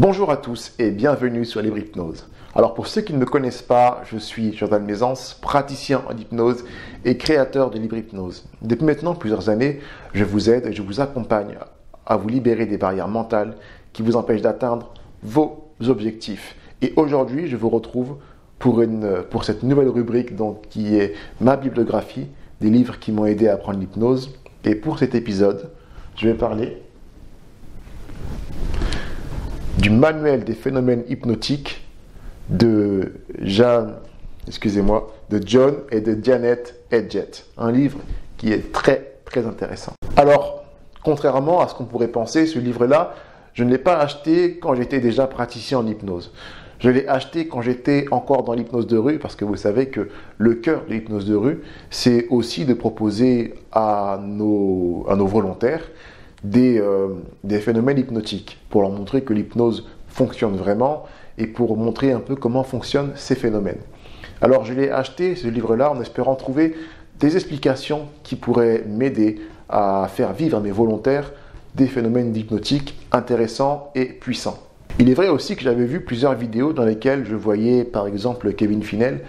Bonjour à tous et bienvenue sur Libre Hypnose. Alors pour ceux qui ne me connaissent pas, je suis Jordan Maisance, praticien en hypnose et créateur de Libre Hypnose. Depuis maintenant plusieurs années, je vous aide et je vous accompagne à vous libérer des barrières mentales qui vous empêchent d'atteindre vos objectifs. Et aujourd'hui, je vous retrouve pour cette nouvelle rubrique qui est ma bibliographie, des livres qui m'ont aidé à apprendre l'hypnose. Et pour cet épisode, je vais parler du manuel des phénomènes hypnotiques de John et de Janet Hedgett. Un livre qui est très intéressant. Alors, contrairement à ce qu'on pourrait penser, ce livre-là, je ne l'ai pas acheté quand j'étais déjà praticien en hypnose. Je l'ai acheté quand j'étais encore dans l'hypnose de rue, parce que vous savez que le cœur de l'hypnose de rue, c'est aussi de proposer à nos volontaires des phénomènes hypnotiques, pour leur montrer que l'hypnose fonctionne vraiment et pour montrer un peu comment fonctionnent ces phénomènes. Alors je l'ai acheté, ce livre-là, en espérant trouver des explications qui pourraient m'aider à faire vivre à mes volontaires des phénomènes hypnotiques intéressants et puissants. Il est vrai aussi que j'avais vu plusieurs vidéos dans lesquelles je voyais par exemple Kevin Finel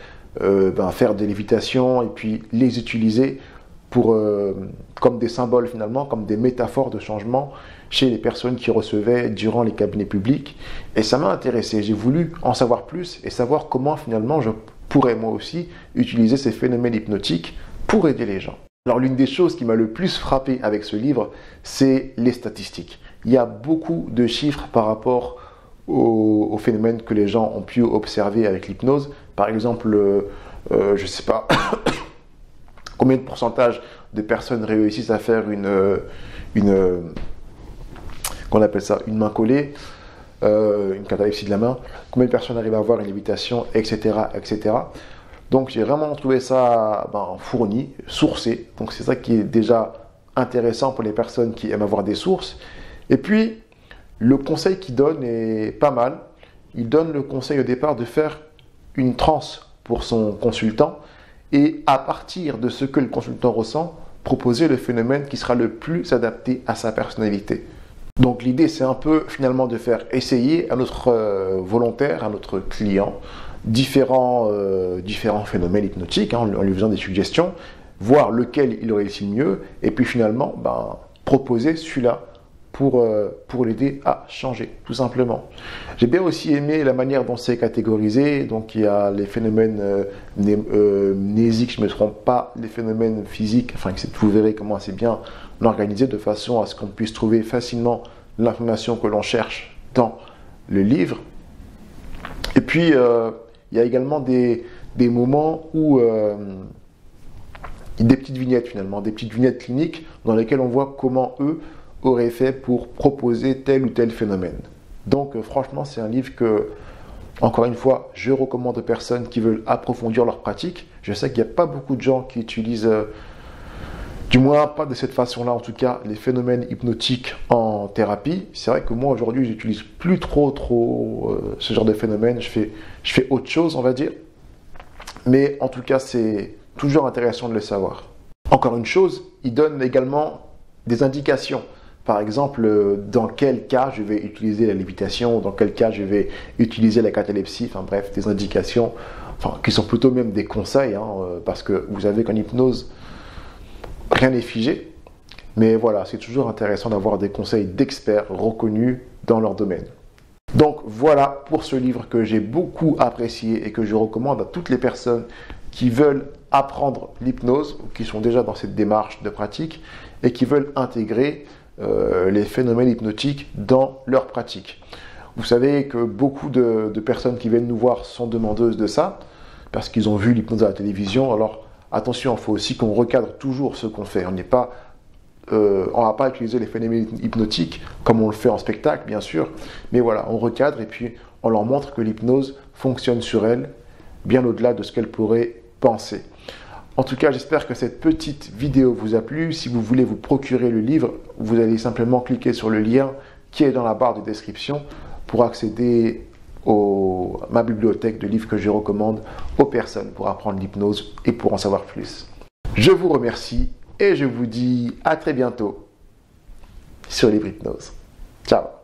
faire des lévitations et puis les utiliser comme des symboles finalement, comme des métaphores de changement chez les personnes qui recevaient durant les cabinets publics. Et ça m'a intéressé, j'ai voulu en savoir plus et savoir comment finalement je pourrais moi aussi utiliser ces phénomènes hypnotiques pour aider les gens. Alors l'une des choses qui m'a le plus frappé avec ce livre, c'est les statistiques. Il y a beaucoup de chiffres par rapport aux phénomènes que les gens ont pu observer avec l'hypnose. Par exemple, je ne sais pas combien de pourcentage de personnes réussissent à faire une main collée, une catalepsie de la main, combien de personnes arrivent à avoir une lévitation, etc. etc. Donc j'ai vraiment trouvé ça fourni, sourcé. Donc c'est ça qui est déjà intéressant pour les personnes qui aiment avoir des sources. Et puis, le conseil qu'il donne est pas mal. Il donne le conseil au départ de faire une transe pour son consultant et à partir de ce que le consultant ressent, proposer le phénomène qui sera le plus adapté à sa personnalité. Donc l'idée, c'est un peu finalement de faire essayer à notre volontaire, à notre client, différents phénomènes hypnotiques, en lui faisant des suggestions, voir lequel il réussit le mieux, et puis finalement proposer celui-là pour l'aider à changer, tout simplement. J'ai bien aussi aimé la manière dont c'est catégorisé. Donc il y a les phénomènes mnésiques, je ne me trompe pas, les phénomènes physiques, vous verrez comment c'est bien organisé de façon à ce qu'on puisse trouver facilement l'information que l'on cherche dans le livre. Et puis il y a également des moments où des petites vignettes finalement, des petites vignettes cliniques dans lesquelles on voit comment eux auraient fait pour proposer tel ou tel phénomène. Donc franchement, c'est un livre que, encore une fois, je recommande aux personnes qui veulent approfondir leur pratique. Je sais qu'il n'y a pas beaucoup de gens qui utilisent, du moins pas de cette façon-là en tout cas, les phénomènes hypnotiques en thérapie. C'est vrai que moi aujourd'hui, j'utilise plus trop ce genre de phénomène. Je fais autre chose, on va dire. Mais en tout cas, c'est toujours intéressant de le savoir. Encore une chose, il donne également des indications. Par exemple, dans quel cas je vais utiliser la lévitation, dans quel cas je vais utiliser la catalepsie, bref, des indications, qui sont plutôt même des conseils, parce que vous savez qu'en hypnose, rien n'est figé, mais voilà, c'est toujours intéressant d'avoir des conseils d'experts reconnus dans leur domaine. Donc voilà pour ce livre que j'ai beaucoup apprécié et que je recommande à toutes les personnes qui veulent apprendre l'hypnose, ou qui sont déjà dans cette démarche de pratique, et qui veulent intégrer les phénomènes hypnotiques dans leur pratique. Vous savez que beaucoup de personnes qui viennent nous voir sont demandeuses de ça, parce qu'ils ont vu l'hypnose à la télévision. Alors attention, il faut aussi qu'on recadre toujours ce qu'on fait. On ne va pas utiliser les phénomènes hypnotiques comme on le fait en spectacle, bien sûr, mais voilà, on recadre et puis on leur montre que l'hypnose fonctionne sur elles, bien au-delà de ce qu'elles pourraient penser. En tout cas, j'espère que cette petite vidéo vous a plu. Si vous voulez vous procurer le livre, vous allez simplement cliquer sur le lien qui est dans la barre de description pour accéder à ma bibliothèque de livres que je recommande aux personnes pour apprendre l'hypnose et pour en savoir plus. Je vous remercie et je vous dis à très bientôt sur Libre Hypnose. Ciao!